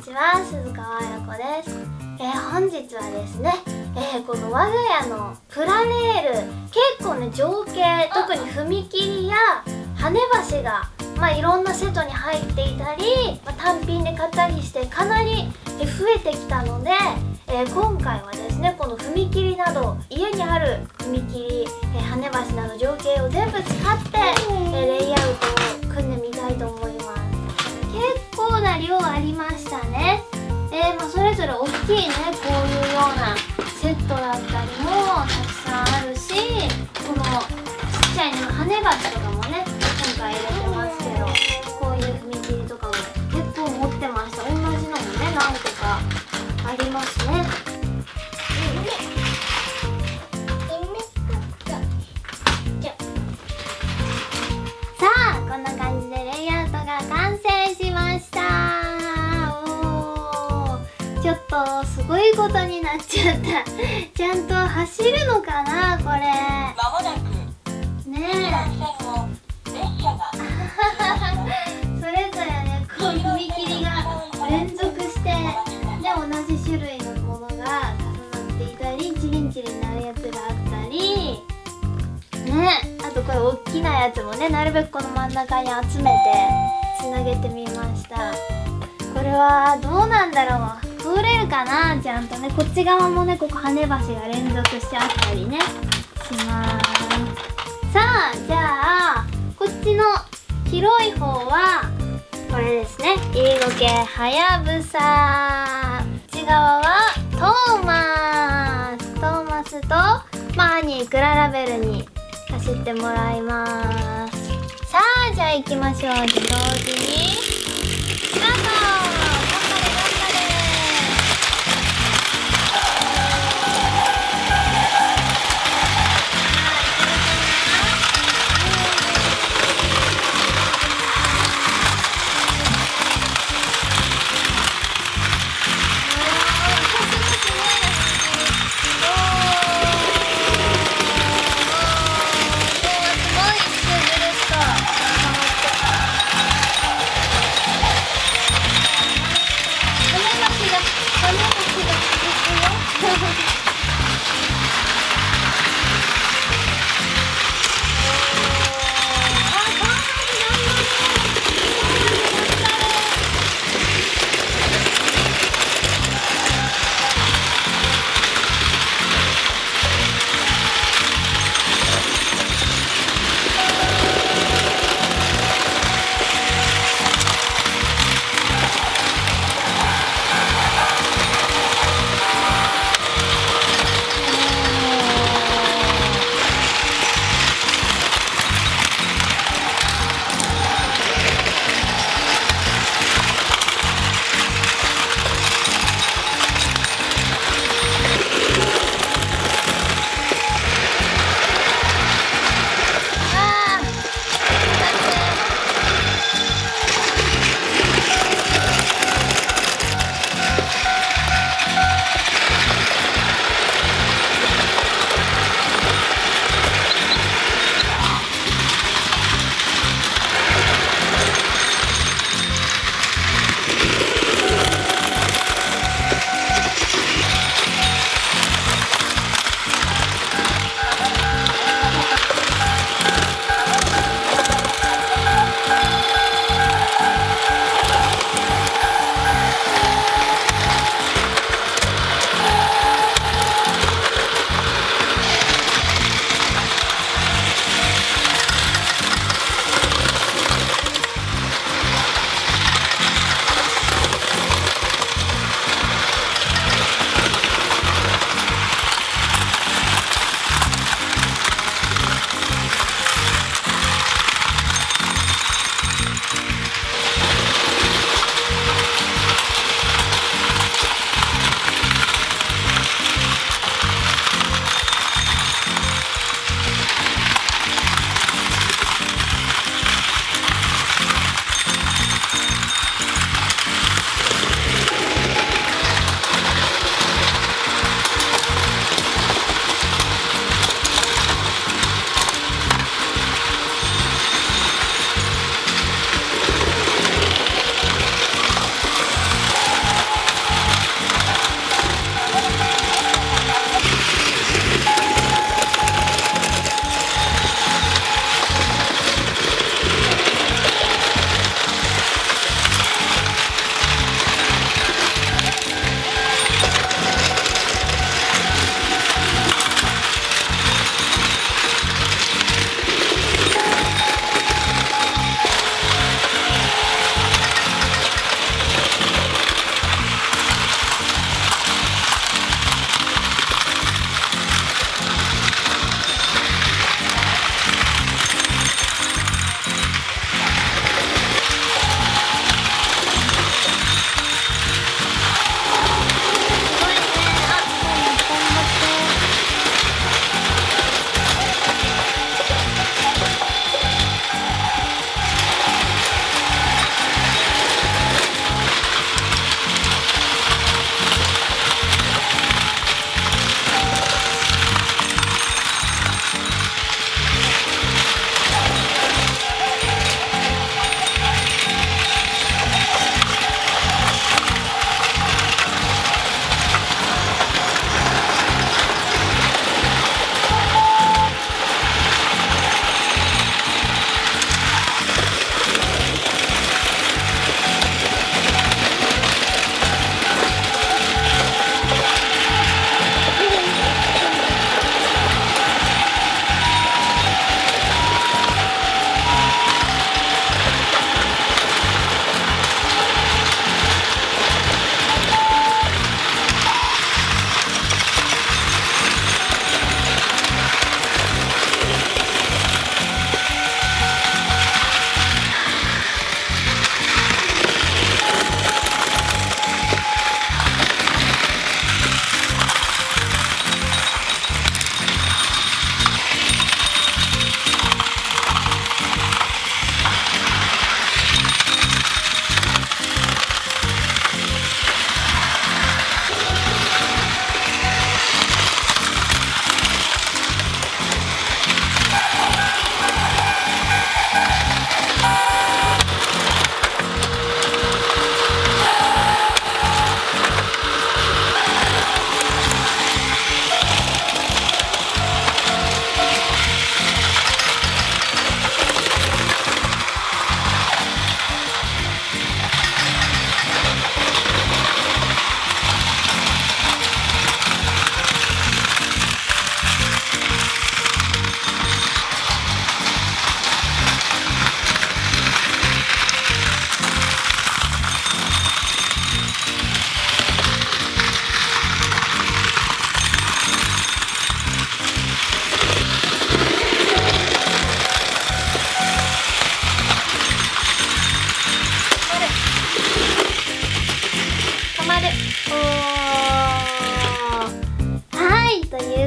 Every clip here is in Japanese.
ちは、鈴川絢子です。本日はですね、この我が家のプラレール、結構ね情景、特に踏切や跳ね橋がいろんなセットに入っていたり、単品で買ったりしてかなり増えてきたので、今回はですね、この踏切など家にある踏切、跳ね橋など情景を全部使ってレイアウトを組んでみたいと思います。結構な量ありましたね。それぞれ大きいね、こういうようなセットだったりもたくさんあるし、このちっちゃいね跳ね橋とかもね今回入れてますけど、こういう踏切とかも結構持ってました。同じのもね何個かありますね。さあ、こんな感じでレイアウトが完成しました。ちょっとすごいことになっちゃった。ちゃんと走るのかなこれ。まもなくねえ。それぞれね、こう踏切が連続してで同じ種類のものが重なっていたり、チリンチリンなるやつがあったりね、あとこれ大きなやつもね、なるべくこの真ん中に集めてつなげてみました。これはどうなんだろう、通れるかな。ちゃんとね、こっち側もね、ここ跳ね橋が連続してあったりねします。さあ、じゃあこっちの広い方はこれですね、英語系はやぶさ。こっち側はトーマスとアニークララベルに走ってもらいます。さあ、じゃあ行きましょう。同時にスタート。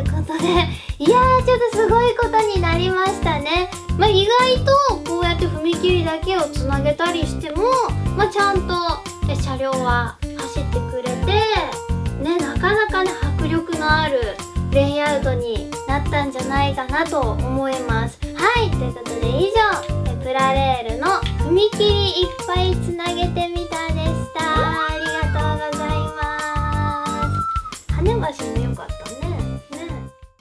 いうことで、いやーちょっとすごいことになりましたね。意外とこうやって踏切だけをつなげたりしても、ちゃんと車両は走ってくれてね、なかなかね迫力のあるレイアウトになったんじゃないかなと思います。はい、ということで以上プラレールの踏切いっぱいつなげてみた